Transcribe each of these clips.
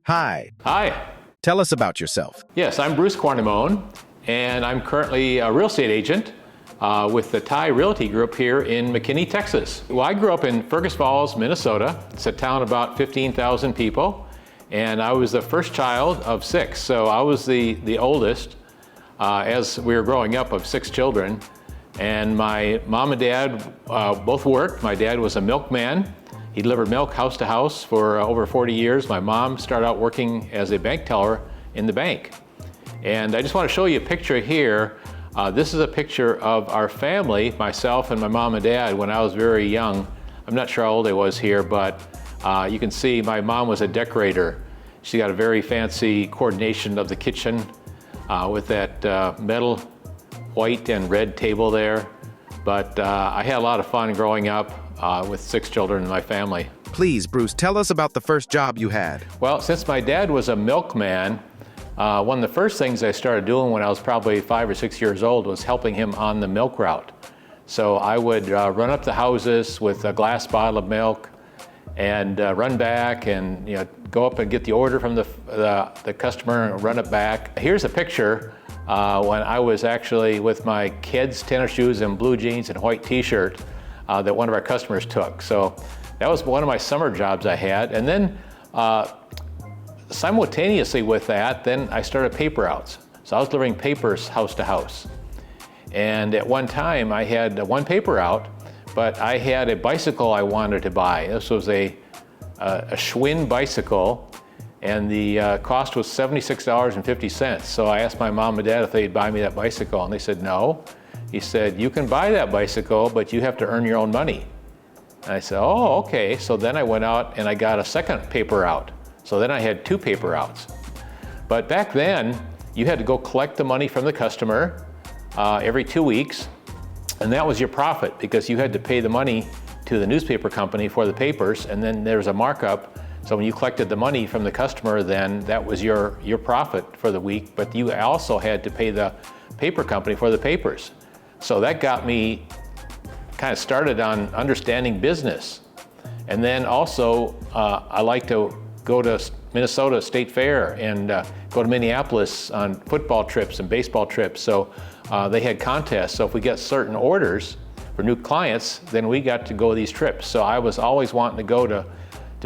Hi. Hi. Tell us about yourself. Yes, I'm Bruce Quernemoen, and I'm currently a real estate agent with the Thai Realty Group here in McKinney, Texas. Well, I grew up in Fergus Falls, Minnesota. It's a town of about 15,000 people, and I was the first child of 6. So I was the oldest as we were growing up of 6 children. And my mom and dad both worked. My dad was a milkman. He delivered milk house to house for over 40 years. My mom started out working as a bank teller in the bank. And I just want to show you a picture here. This is a picture of our family, myself and my mom and dad, when I was very young. I'm not sure how old I was here, but you can see my mom was a decorator. She got a very fancy coordination of the kitchen with that metal white and red table there. But I had a lot of fun growing up with 6 children in my family. Please, Bruce, tell us about the first job you had. Well, since my dad was a milkman, one of the first things I started doing when I was probably 5 or 6 years old was helping him on the milk route. So I would run up the houses with a glass bottle of milk and run back and go up and get the order from the customer and run it back. Here's a picture when I was actually with my kids' tennis shoes and blue jeans and white t-shirt that one of our customers took. So that was one of my summer jobs I had. And then simultaneously with that, then I started paper routes. So I was delivering papers house to house. And at one time I had one paper route, but I had a bicycle I wanted to buy. This was a Schwinn bicycle, and the cost was $76.50. So I asked my mom and dad if they'd buy me that bicycle, and they said no. He said, you can buy that bicycle, but you have to earn your own money. And I said, oh, okay. So then I went out and I got a second paper route. So then I had 2 paper routes. But back then, you had to go collect the money from the customer every 2 weeks, and that was your profit because you had to pay the money to the newspaper company for the papers, and then there was a markup. So when you collected the money from the customer, then that was your profit for the week, but you also had to pay the paper company for the papers. So that got me kind of started on understanding business. And then also, I like to go to Minnesota State Fair and go to Minneapolis on football trips and baseball trips. So they had contests. So if we get certain orders for new clients, then we got to go these trips. So I was always wanting to go to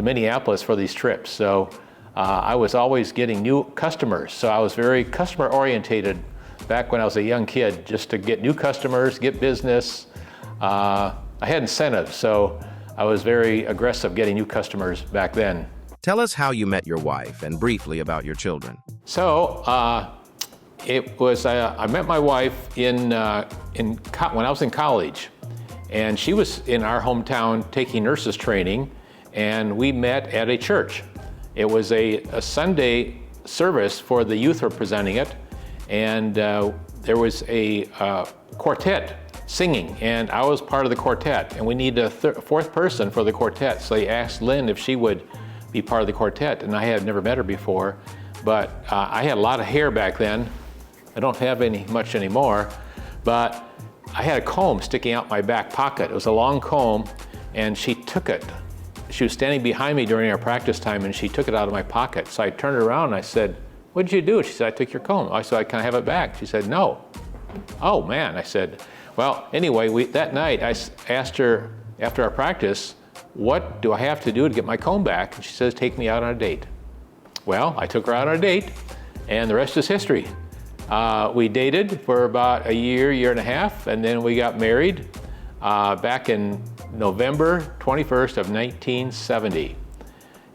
Minneapolis for these trips. So I was always getting new customers. So I was very customer orientated back when I was a young kid, just to get new customers, get business. I had incentives, so I was very aggressive getting new customers back then. Tell us how you met your wife and briefly about your children. So it was I met my wife when I was in college, and she was in our hometown taking nurses training, and we met at a church. It was a Sunday service for the youth were presenting it, and there was a quartet singing, and I was part of the quartet, and we needed a 4th person for the quartet. So they asked Lynn if she would be part of the quartet, and I had never met her before, but I had a lot of hair back then. I don't have much anymore, but I had a comb sticking out my back pocket. It was a long comb, and she took it. She was standing behind me during our practice time, and she took it out of my pocket. So I turned around and I said, what did you do? She said, I took your comb. I said, can I have it back? She said, no. Oh man, I said. Well, anyway, that night I asked her after our practice, what do I have to do to get my comb back? And she says, take me out on a date. Well, I took her out on a date, and the rest is history. We dated for about a year and a half, and then we got married back in November 21st of 1970.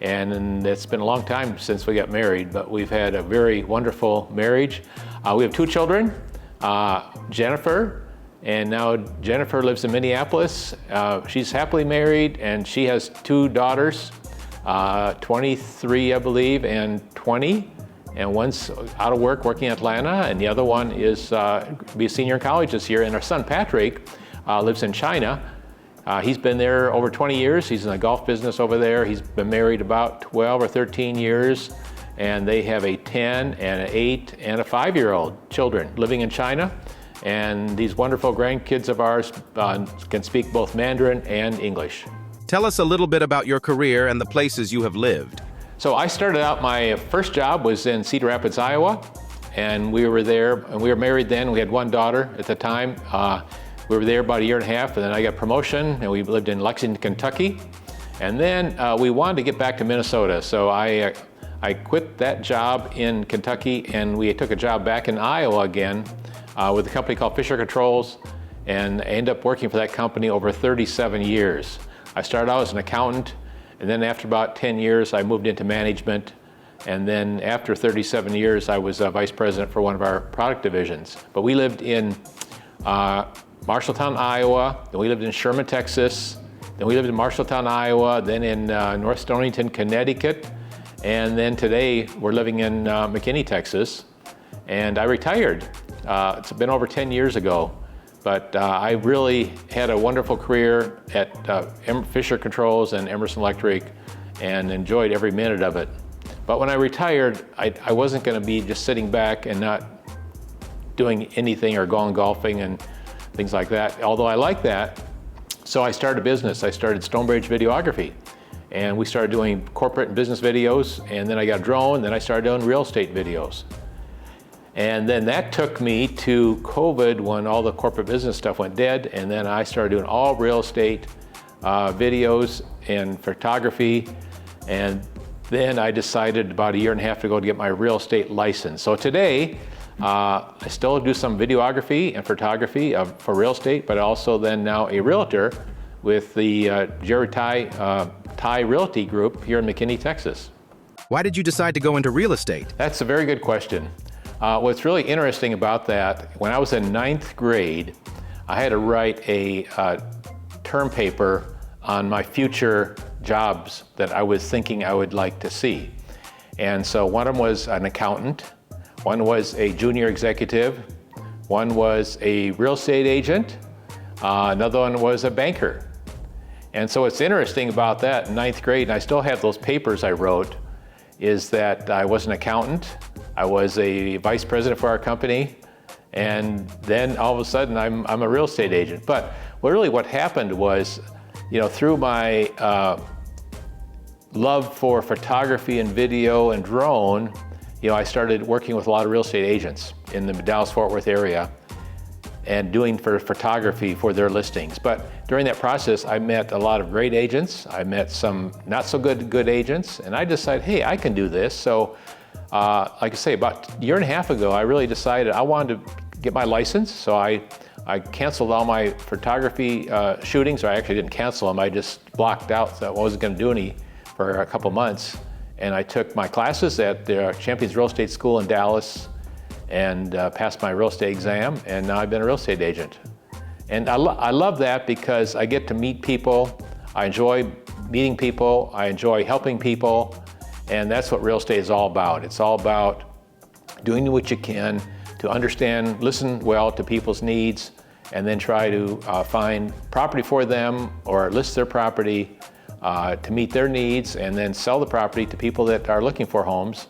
And it's been a long time since we got married, but we've had a very wonderful marriage. We have 2 children, Jennifer, and now Jennifer lives in Minneapolis. She's happily married, and she has 2 daughters, 23, I believe, and 20. And one's out of work working in Atlanta, and the other one is be a senior in college this year. And our son, Patrick, lives in China. He's been there over 20 years. He's in the golf business over there. He's been married about 12 or 13 years, and they have a 10 and an 8 and a 5-year-old children living in China. And these wonderful grandkids of ours can speak both Mandarin and English. Tell us a little bit about your career and the places you have lived. So I started out, my first job was in Cedar Rapids, Iowa, and we were there, and we were married then. We had one daughter at the time. We were there about a year and a half, and then I got promotion, and we lived in Lexington, Kentucky. And then we wanted to get back to Minnesota, so I quit that job in Kentucky, and we took a job back in Iowa again with a company called Fisher Controls, and I ended up working for that company over 37 years. I started out as an accountant, and then after about 10 years, I moved into management. And then after 37 years, I was vice president for one of our product divisions. But we lived in Marshalltown, Iowa, then we lived in Sherman, Texas, then we lived in Marshalltown, Iowa, then in North Stonington, Connecticut, and then today we're living in McKinney, Texas. And I retired. It's been over 10 years ago. But I really had a wonderful career at Fisher Controls and Emerson Electric and enjoyed every minute of it. But when I retired, I wasn't going to be just sitting back and not doing anything or going golfing and things like that, although I like that. So I started a business. I started Stonebridge Videography. And we started doing corporate and business videos, and then I got a drone, then I started doing real estate videos. And then that took me to COVID when all the corporate business stuff went dead, and then I started doing all real estate videos and photography, and then I decided about a year and a half ago to get my real estate license. So today, I still do some videography and photography for real estate, but also then now a realtor with the Jerry Ty Realty Group here in McKinney, Texas. Why did you decide to go into real estate? That's a very good question. What's really interesting about that, when I was in 9th grade, I had to write a term paper on my future jobs that I was thinking I would like to see. And so one of them was an accountant, one was a junior executive, one was a real estate agent, another one was a banker. And so what's interesting about that in 9th grade, and I still have those papers I wrote, is that I was an accountant, I was a vice president for our company, and then all of a sudden I'm a real estate agent. But what happened was, through my love for photography and video and drone, I started working with a lot of real estate agents in the Dallas-Fort Worth area and doing photography for their listings. But during that process, I met a lot of great agents. I met some not so good agents, and I decided, hey, I can do this. So like I say, about a year and a half ago, I really decided I wanted to get my license. So I canceled all my photography shootings, or I actually didn't cancel them. I just blocked out, so I wasn't going to do any for a couple months. And I took my classes at the Champions Real Estate School in Dallas and passed my real estate exam, and now I've been a real estate agent. And I love that because I get to meet people. I enjoy meeting people. I enjoy helping people. And that's what real estate is all about. It's all about doing what you can to understand, listen well to people's needs, and then try to find property for them or list their property to meet their needs, and then sell the property to people that are looking for homes.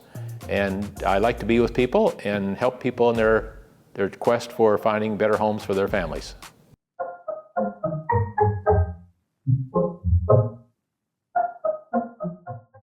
And I like to be with people and help people in their quest for finding better homes for their families.